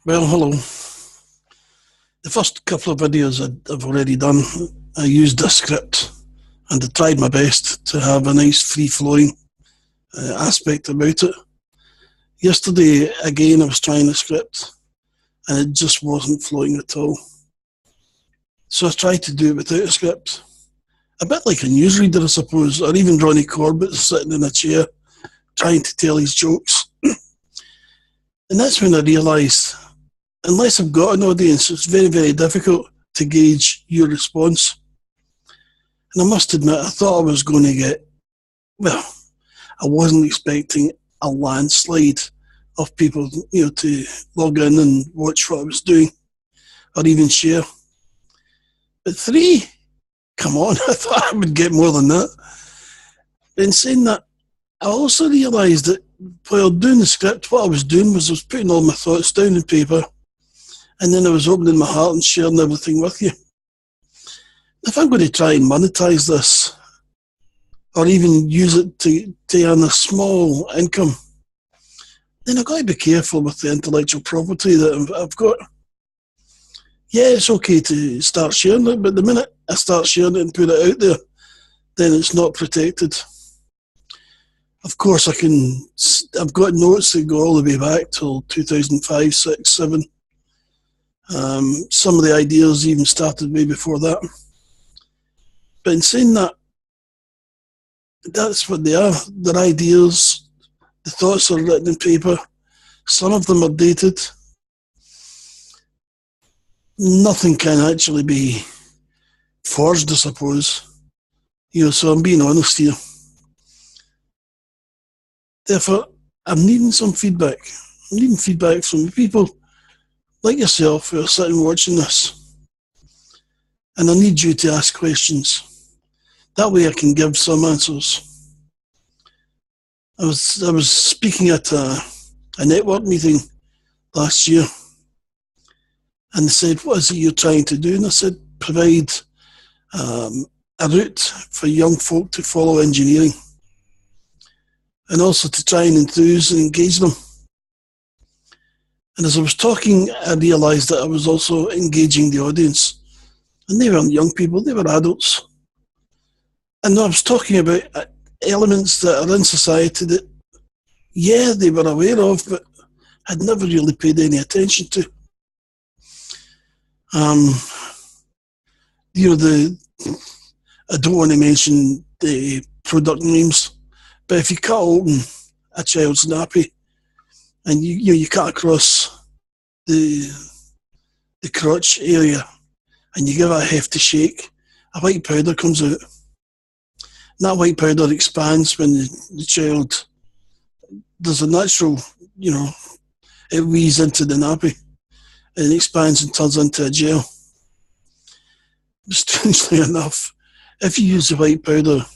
Well, hello. The first couple of videos I've already done, I used a script and I tried my best to have a nice free-flowing aspect about it. Yesterday, again, I was trying a script and it just wasn't flowing at all. So I tried to do it without a script. A bit like a newsreader, I suppose, or even Ronnie Corbett sitting in a chair trying to tell his jokes. And that's when I realised, unless I've got an audience, it's very, very difficult to gauge your response. And I must admit, I thought I was going to get, well, I wasn't expecting a landslide of people, to log in and watch what I was doing, or even share. But 3, come on, I thought I would get more than that. But in saying that, I also realised that while doing the script, what I was doing was I was putting all my thoughts down in paper, and then I was opening my heart and sharing everything with you. If I'm going to try and monetize this, or even use it to earn a small income, then I've got to be careful with the intellectual property that I've got. Yeah, it's okay to start sharing it, but the minute I start sharing it and put it out there, then it's not protected. Of course, I've got notes that go all the way back till 2005, 6, 7. Some of the ideas even started way before that. But in saying that, that's what they are. They're ideas. The thoughts are written in paper. Some of them are dated. Nothing can actually be forged, I suppose. So I'm being honest here. Therefore, I'm needing some feedback. I'm needing feedback from people like yourself who are sitting watching this. And I need you to ask questions. That way I can give some answers. I was speaking at a network meeting last year, and they said, "What is it you're trying to do?" And I said, "Provide a route for young folk to follow engineering, and also to try and enthuse and engage them." And as I was talking, I realised that I was also engaging the audience. And they weren't young people, they were adults. And I was talking about elements that are in society that, yeah, they were aware of, but had never really paid any attention to. I don't want to mention the product names, but if you cut open a child's nappy and you cut across the crotch area and you give it a hefty shake, a white powder comes out. And that white powder expands when the child does a natural, it wheezes into the nappy and it expands and turns into a gel. Strangely enough, if you use the white powder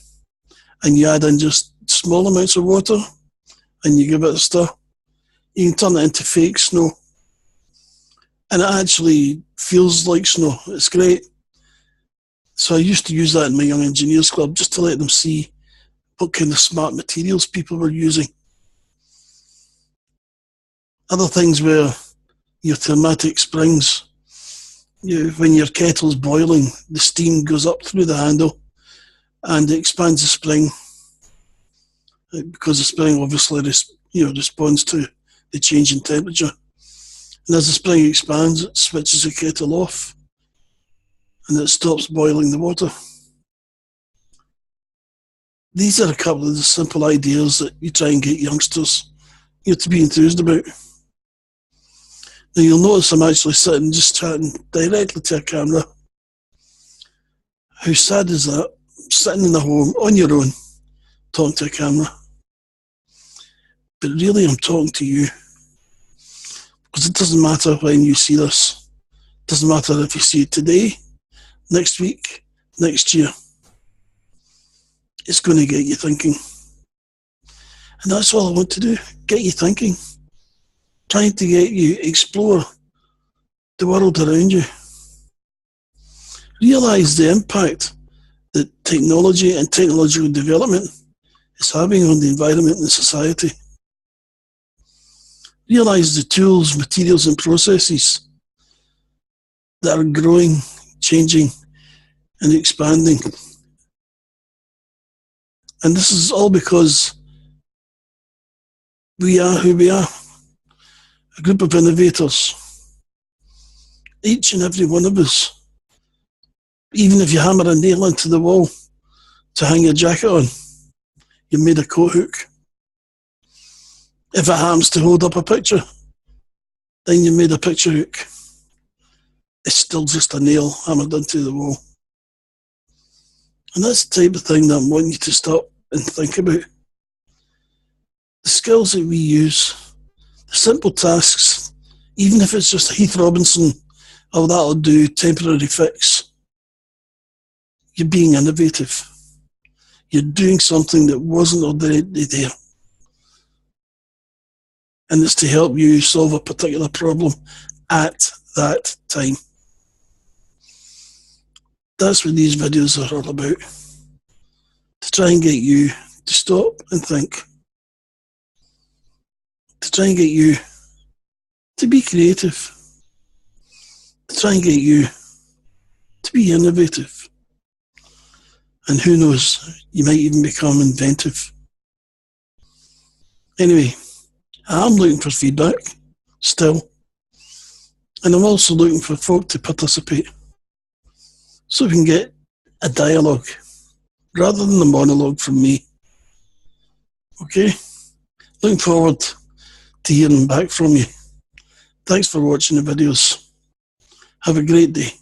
and you add in just small amounts of water and you give it a stir, you can turn it into fake snow. And it actually feels like snow. It's great. So I used to use that in my Young Engineers Club just to let them see what kind of smart materials people were using. Other things were your thermatic springs. When your kettle's boiling, the steam goes up through the handle and it expands the spring, because the spring obviously responds to the change in temperature. And as the spring expands, it switches the kettle off and it stops boiling the water. These are a couple of the simple ideas that you try and get youngsters to be enthused about. Now you'll notice I'm actually sitting just chatting directly to a camera. How sad is that? Sitting in a home on your own, talking to a camera. But really I'm talking to you. Because it doesn't matter when you see this. It doesn't matter if you see it today, next week, next year. It's going to get you thinking. And that's all I want to do, get you thinking. Trying to get you explore the world around you. Realise the impact that technology and technological development is having on the environment and society. Realise the tools, materials and processes that are growing, changing and expanding. And this is all because we are who we are, a group of innovators. Each and every one of us. Even if you hammer a nail into the wall to hang your jacket on, you made a coat hook. If it happens to hold up a picture, then you made a picture hook. It's still just a nail hammered into the wall. And that's the type of thing that I want you to stop and think about. The skills that we use, the simple tasks, even if it's just a Heath Robinson, oh, that'll do, temporary fix. You're being innovative. You're doing something that wasn't already there. And it's to help you solve a particular problem at that time. That's what these videos are all about. To try and get you to stop and think. To try and get you to be creative. To try and get you to be innovative. And who knows, you might even become inventive. Anyway, I'm looking for feedback, still. And I'm also looking for folk to participate. So we can get a dialogue, rather than a monologue from me. Okay? Looking forward to hearing back from you. Thanks for watching the videos. Have a great day.